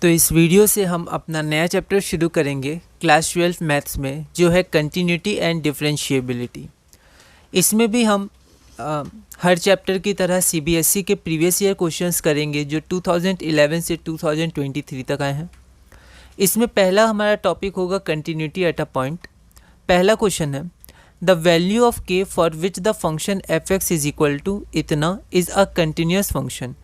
तो इस वीडियो से हम अपना नया चैप्टर शुरू करेंगे क्लास 12 मैथ्स में, जो है कंटिन्यूटी एंड डिफरेंशिएबिलिटी। इसमें भी हम हर चैप्टर की तरह सीबीएसई के प्रीवियस ईयर क्वेश्चंस करेंगे जो 2011 से 2023 तक आए हैं। इसमें पहला हमारा टॉपिक होगा कंटिन्यूटी एट अ पॉइंट। पहला क्वेश्चन है, the value of K for which the function F x is equal to इतना इज़ अ कंटिन्यूस फंक्शन।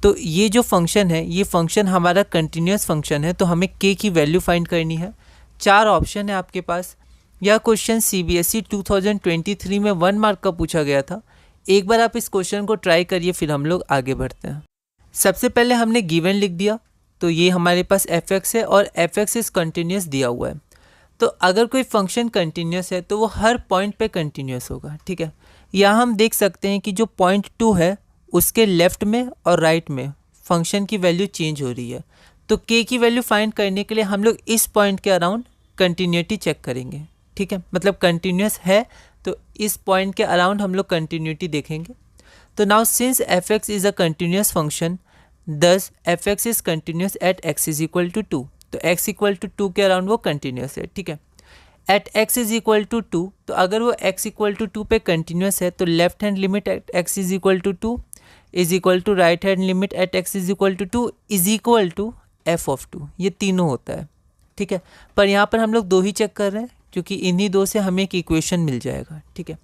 तो ये जो फंक्शन है, ये फंक्शन हमारा कंटिन्यूस फंक्शन है, तो हमें के की वैल्यू फाइंड करनी है। 4 ऑप्शन है आपके पास। यह क्वेश्चन सीबीएसई 2023 में 1 मार्क का पूछा गया था। एक बार आप इस क्वेश्चन को ट्राई करिए, फिर हम लोग आगे बढ़ते हैं। सबसे पहले हमने गिवन लिख दिया, तो ये हमारे पास एफ एक्स है और एफ एक्स इज कंटिन्यूस दिया हुआ है। तो अगर कोई फंक्शन कंटिन्यूस है तो वो हर पॉइंट पे कंटिन्यूस होगा, ठीक है। यहाँ हम देख सकते हैं कि जो पॉइंट 2 है उसके लेफ्ट में और राइट में फंक्शन की वैल्यू चेंज हो रही है। तो के की वैल्यू फाइंड करने के लिए हम लोग इस पॉइंट के अराउंड कंटिन्यूटी चेक करेंगे, ठीक है। मतलब कंटिन्यूस है तो इस पॉइंट के अराउंड हम लोग कंटिन्यूटी देखेंगे। तो now since f x is a continuous function, thus f x is continuous at x is equal to 2। तो एक्स इक्वल टू 2 के अराउंड वो कंटिन्यूस है, ठीक है। At x is equal to 2, तो अगर वो एक्स इक्वल टू 2 पे कंटिन्यूस है तो left hand limit at x is equal to 2 is equal to right hand limit at x is equal to 2 is equal to F of 2। ये तीनों होता है, ठीक है। पर यहाँ पर हम लोग 2 ही चेक कर रहे हैं क्योंकि इन्हीं 2 से हमें एक इक्वेशन मिल जाएगा, ठीक है।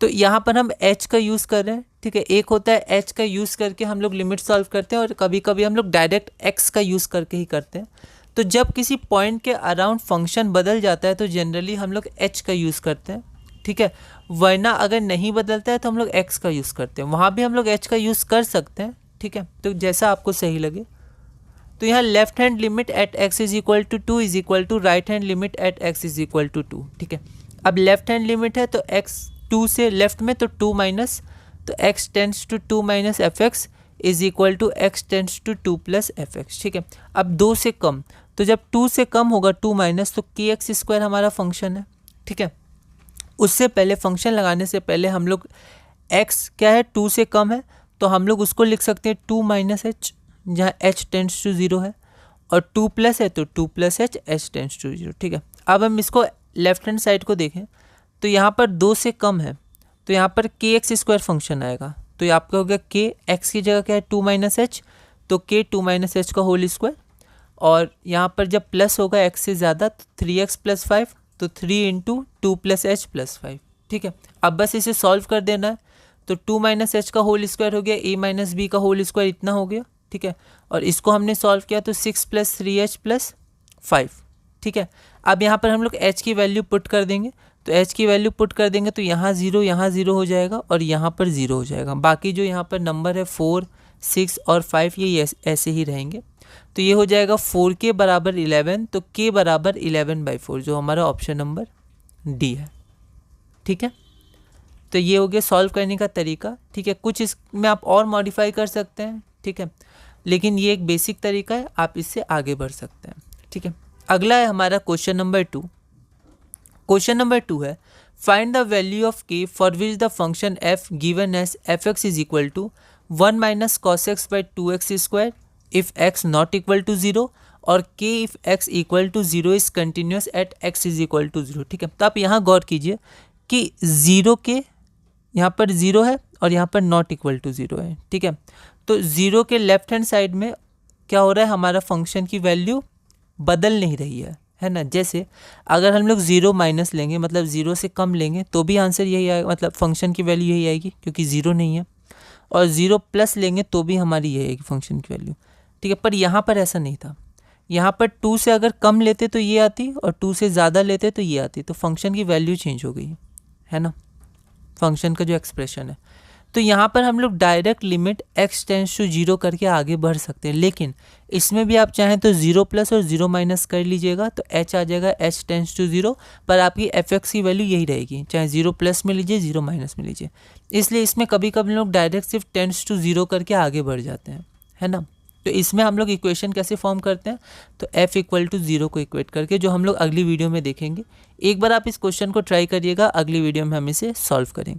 तो यहाँ पर हम एच का यूज़ कर रहे हैं, ठीक है। एक होता है एच का यूज़ करके हम लोग लिमिट सॉल्व करते हैं और कभी कभी हम लोग डायरेक्ट एक्स का यूज़ करके ही करते हैं। तो जब किसी पॉइंट के अराउंड फंक्शन बदल जाता है तो जनरली हम लोग एच का यूज़ करते हैं, ठीक है। वरना अगर नहीं बदलता है तो हम लोग एक्स का यूज़ करते हैं। वहाँ भी हम लोग एच का यूज़ कर सकते हैं, ठीक है। तो जैसा आपको सही लगे। तो यहाँ left hand limit at x is equal to 2 is equal to right hand limit at x is equal to 2, ठीक है। अब लेफ्ट हैंड लिमिट है तो एक्स 2 से लेफ्ट में तो 2 माइनस, तो X tends to 2 minus F x is equal to X tends to 2 plus F X, ठीक है। अब 2 से कम, तो जब 2 से कम होगा 2 माइनस, तो के एक्स स्क्वायर हमारा फंक्शन है, ठीक है। उससे पहले फंक्शन लगाने से पहले हम लोग x क्या है 2 से कम है तो हम लोग उसको लिख सकते हैं 2 माइनस एच, जहाँ h टेंड्स टू 0 है, और 2 प्लस है तो 2 plus h, h tends to 0, ठीक है। अब हम इसको लेफ्ट हैंड साइड को देखें तो यहाँ पर 2 से कम है तो यहाँ पर के एक्स स्क्वायर फंक्शन आएगा। तो ये आपका हो गया के एक्स की जगह क्या है 2 माइनस एच, तो के 2 माइनस एच का होल स्क्वायर, और यहाँ पर जब प्लस होगा एक्स से ज़्यादा तो 3x प्लस 5, तो 3 इंटू 2 प्लस एच प्लस 5, ठीक है। अब बस इसे सॉल्व कर देना है। तो 2 माइनस एच का होल स्क्वायर हो गया, a माइनस बी का होल स्क्वायर इतना हो गया, ठीक है। और इसको हमने सॉल्व किया तो 6 प्लस 3h प्लस 5, ठीक है। अब यहाँ पर हम लोग h की वैल्यू पुट कर देंगे, तो h की वैल्यू पुट कर देंगे तो यहाँ 0 हो जाएगा और यहाँ पर 0 हो जाएगा। बाकी जो यहाँ पर नंबर है 4, 6 और 5 ये ऐसे ही रहेंगे। तो ये हो जाएगा 4 के बराबर 11, तो k बराबर 11/4, जो हमारा ऑप्शन नंबर डी है, ठीक है। तो ये हो गया सॉल्व करने का तरीका, ठीक है। कुछ इसमें आप और मॉडिफाई कर सकते हैं, ठीक है, लेकिन ये एक बेसिक तरीका है, आप इससे आगे बढ़ सकते हैं, ठीक है। अगला है हमारा क्वेश्चन नंबर 2। क्वेश्चन नंबर 2 है, find the value of k for which the function f given as f x is equal to 1 minus cos x by 2x square if x not equal to 0 और k if x equal to 0 is continuous at x is equal to 0, ठीक है। तो आप यहाँ गौर कीजिए कि 0 के यहाँ पर 0 है और यहाँ पर नॉट इक्वल टू 0 है, ठीक है। तो 0 के लेफ्ट हैंड साइड में क्या हो रहा है, हमारा फंक्शन की वैल्यू बदल नहीं रही है ना। जैसे अगर हम लोग 0 माइनस लेंगे, मतलब 0 से कम लेंगे तो भी आंसर यही आएगा, मतलब फंक्शन की वैल्यू यही आएगी क्योंकि 0 नहीं है, और 0 प्लस लेंगे तो भी हमारी यही आएगी फंक्शन की वैल्यू, ठीक है। पर यहाँ पर ऐसा नहीं था। यहाँ पर 2 से अगर कम लेते तो ये आती और 2 से ज़्यादा लेते तो ये आती, तो फंक्शन की वैल्यू चेंज हो गई है ना, फंक्शन का जो एक्सप्रेशन है। तो यहाँ पर हम लोग direct limit x tends to 0 करके आगे बढ़ सकते हैं, लेकिन इसमें भी आप चाहें तो 0 प्लस और 0 माइनस कर लीजिएगा तो h आ जाएगा h टेंड्स टू 0, पर आपकी एफ एक्स की वैल्यू यही रहेगी, चाहे 0 प्लस में लीजिए 0 माइनस में लीजिए। इसलिए इसमें कभी कभी लोग डायरेक्ट सिर्फ टेंड्स टू 0 करके आगे बढ़ जाते हैं, है ना। तो इसमें हम लोग इक्वेशन कैसे फॉर्म करते हैं, तो f इक्वल टू 0 को इक्वेट करके, जो हम लोग अगली वीडियो में देखेंगे। एक बार आप इस क्वेश्चन को ट्राई करिएगा, अगली वीडियो में हम इसे सॉल्व करेंगे।